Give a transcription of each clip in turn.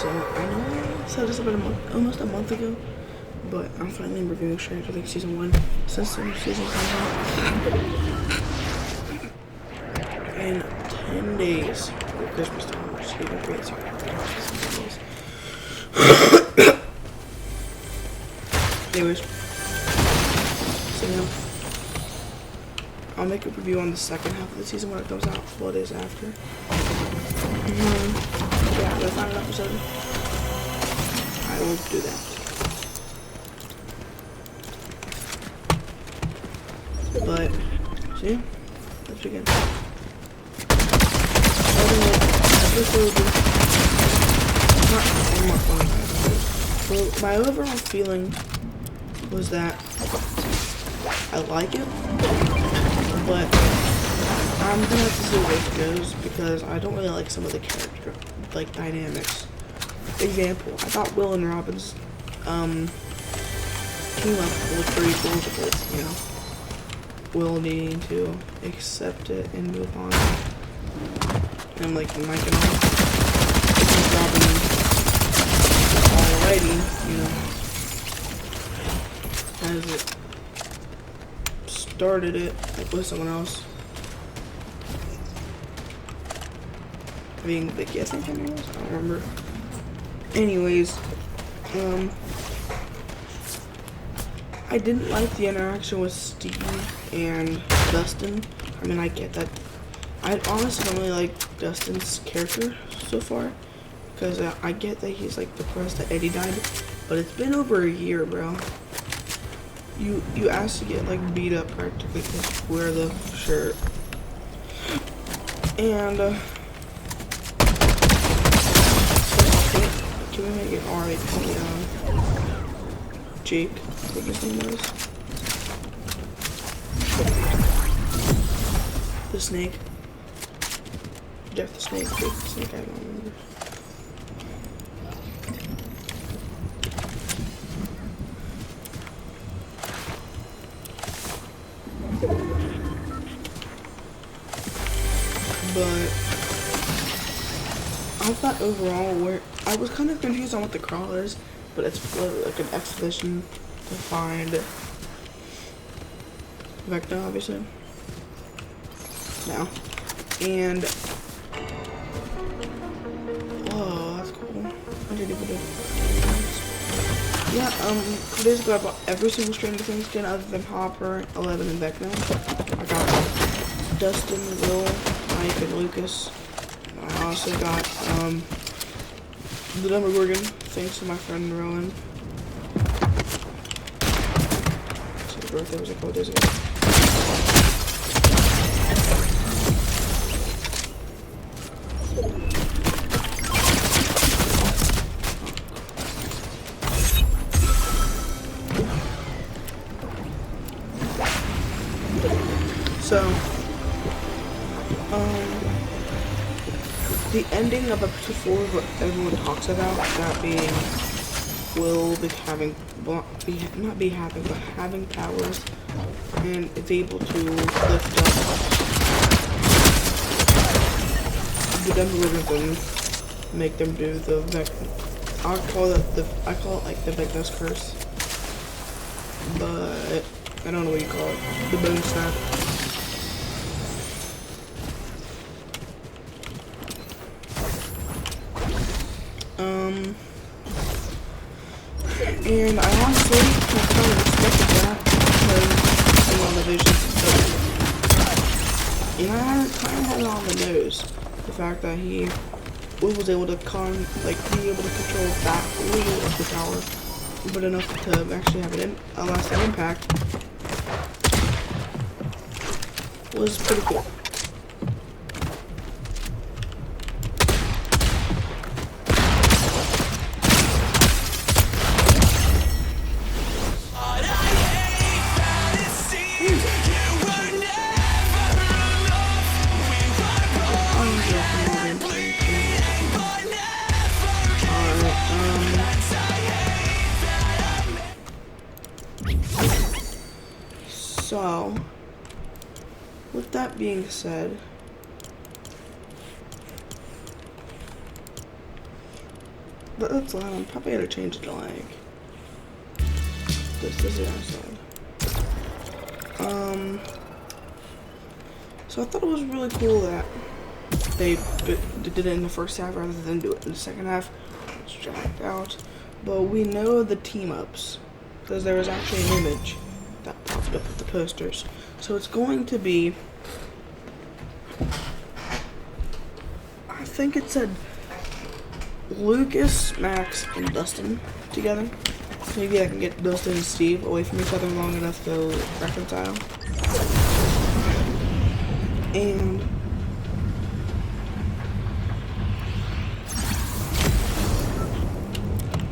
So I know I said this about almost a month ago, but I'm finally reviewing Stranger Things season 1 since the new season comes out in 10 days for Christmas time, which is even crazy. Anyways, so yeah, I'll make a review on the second half of the season when it comes out, 4 days after. Yeah, the final episode, I will do that. But, see, let's begin. So my overall feeling was that I like it, but I'm gonna have to see where it goes because I don't really like some of the character dynamics. Example, I thought Will and Robin's team up looked pretty cool because, you know, Will needing to accept it and move on. And like Mike and all. Robin already, you know, has it started it like with someone else. I mean, Vicky, I think her name was. I don't remember. Anyways, I didn't like the interaction with Steve and Dustin. I mean, I get that. I honestly don't really like Dustin's character so far, because I get that he's like depressed that Eddie died, but it's been over a year, bro. You asked to get like beat up practically to wear the shirt, and can we make it alright? Jake, I think his name was. The snake. Jeff the snake, Jake the snake, I don't remember. But I thought overall I was kind of confused on what the crawl is, but it's like an expedition to find Vecna, obviously. Now. And oh, that's cool. I didn't even do it. Yeah, 2 days ago I bought every single Stranger Things skin other than Hopper, 11, and Vecna. I got Dustin, Will, Mike, and Lucas. I also got the Demogorgon, thanks to my friend Rowan. So his birthday was a couple days ago. So, the ending of episode 4 is what everyone talks about, that being Will having powers, and it's able to lift up the Demogorgon and make them do the I call it like the Vecna's curse, but I don't know what you call it, the bone snap. And I honestly kind of respected that because I'm on the vision. And I kind of had it on the nose, the fact that he was able to be able to control that little of the tower, but enough to actually have a lasting impact was pretty cool. So, with that being said, But that's loud. I'm probably gonna change it to like this is the outside. So I thought it was really cool that they did it in the first half rather than do it in the second half. It's dragged out. But we know the team ups because there was actually an image that popped up with the posters. So it's going to be, I think it said Lucas, Max, and Dustin together. Maybe I can get Dustin and Steve away from each other long enough to reconcile. And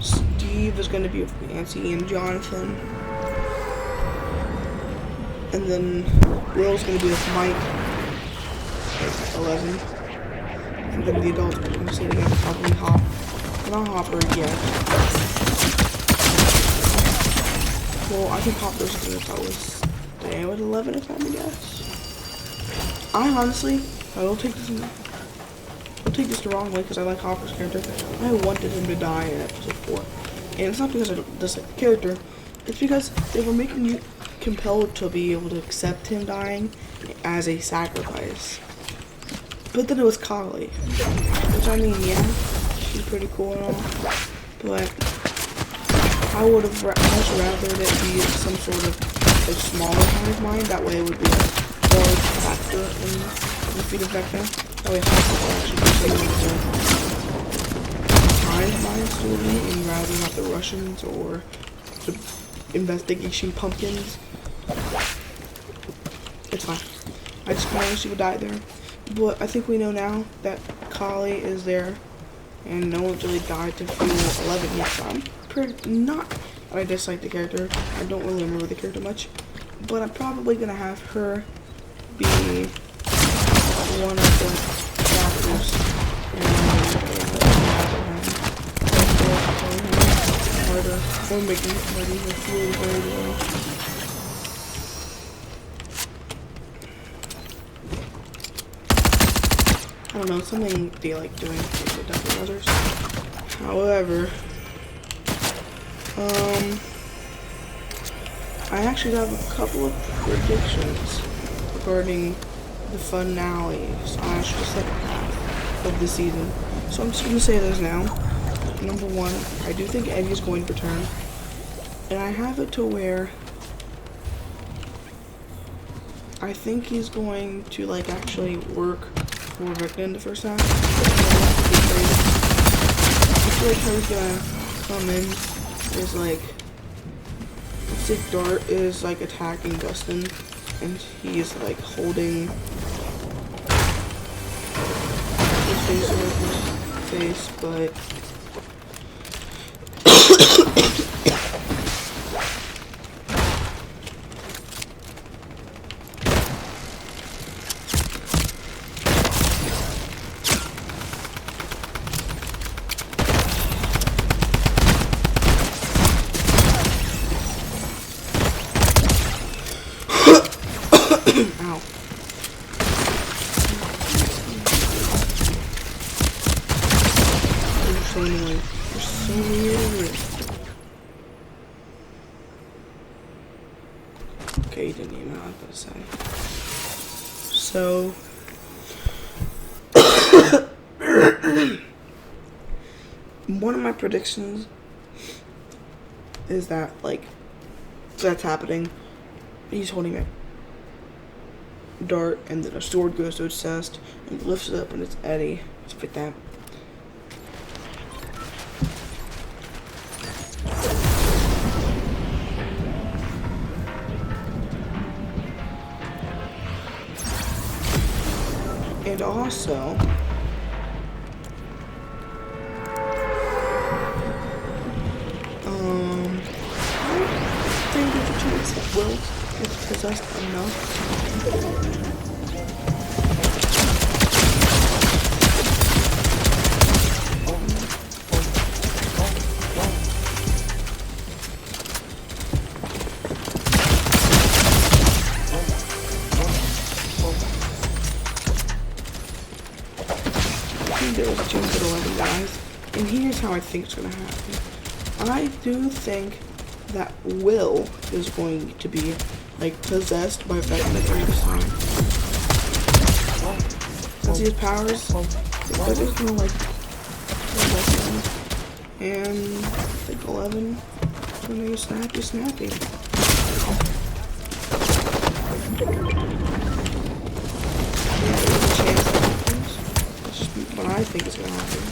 Steve is going to be with Nancy and Jonathan. And then Will's going to be with Mike at 11. And then the adults are going to sit together, probably Hop. Not Hopper yet. Well, I think Hopper's going to probably stay with 11 if I had to guess. I honestly, I don't take this the wrong way because I like Hopper's character. I wanted him to die in episode 4. And it's not because I dislike the character. It's because they were making you compelled to be able to accept him dying as a sacrifice. But then it was Kali. Which I mean, yeah, she's pretty cool and all. But I would have much rather it be some sort of a smaller hive mind. That way it would be a large factor in defeating Vecna. That way Hopper actually continue the hive mind story and rather not the Russians or the investigation pumpkins. It's fine. I just kind of wish she would die there. But I think we know now that Kali is there and no one's really died to fuel 11 yet, so I'm pretty not that I dislike the character. I don't really remember the character much, but I'm probably gonna have her be one of the chapters or making it ready with really very well. I don't know, something they like doing with the Duffer Brothers. However, I actually have a couple of predictions regarding the finale / the second half of the season. So I'm just going to say those now. Number one, I do think Eddie's going to return. And I have it to where I think he's going to like actually work for Vecna in the first half. I feel like how he's gonna come in is like, let's say Dart is like attacking Dustin and he's like holding his face over his face, but ow. You're so annoying. You're so weird. Okay, you didn't even know what I was about to say. So one of my predictions is that like that's happening. He's holding it. Dart, and then a sword goes to its chest and lifts it up, and it's Eddie. Let's pick that. And also, I think there's a chance that Will is possessed enough. There was a chance at 11 guys, and here's how how I think it's gonna happen. I do think that Will is going to be like possessed by Vecna during this time. Let's see his powers. But there's no like possess him. And I think 11. So now snappy. Yeah, there's a chance that happens. That's just what I think is gonna happen.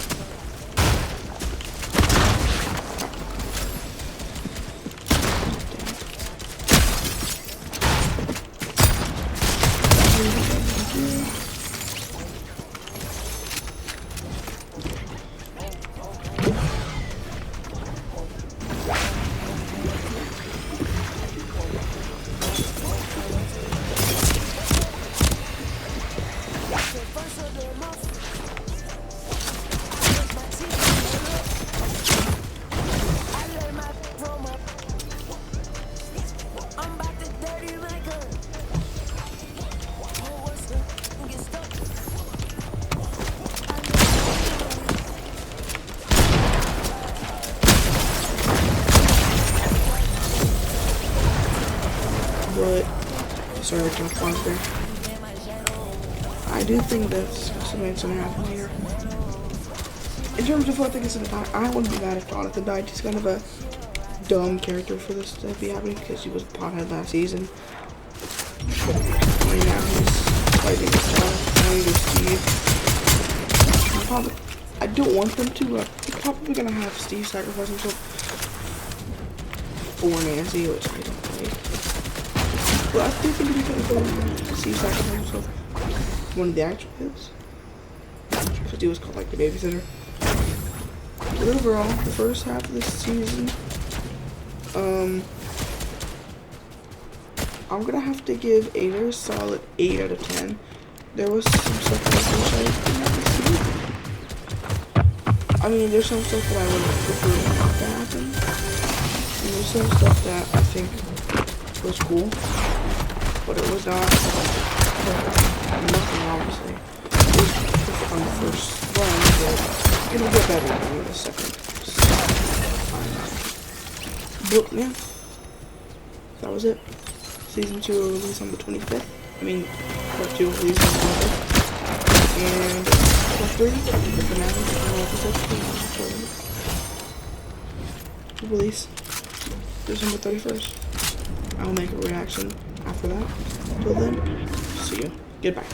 But sorry, I can't pause there. I do think that's something's gonna happen here. In terms of what I think is gonna die, I wouldn't be mad if Jonathan died. He's kind of a dumb character for this to be happening because he was a pothead last season. And now he's fighting with Steve. I don't want them to, but they're probably gonna have Steve sacrifice himself for Nancy, which I don't like. But I do think he's gonna go Steve sacrifice himself. One of the actual kids. Because he was called like the babysitter. But overall, the first half of this season, I'm gonna have to give a very solid 8 out of 10. There was some stuff I wish I didn't see. I mean, there's some stuff that I would prefer not to happen. And there's some stuff that I think was cool. But it was not nothing, obviously. It was perfect on the first run, but it'll get better on the second. But yeah, that was it. Season 2 will release on the 25th. I mean, part 2 will release on the 25th. And part 3, the finale, will release December 31st. I will make a reaction after that. Till then, see you. Goodbye.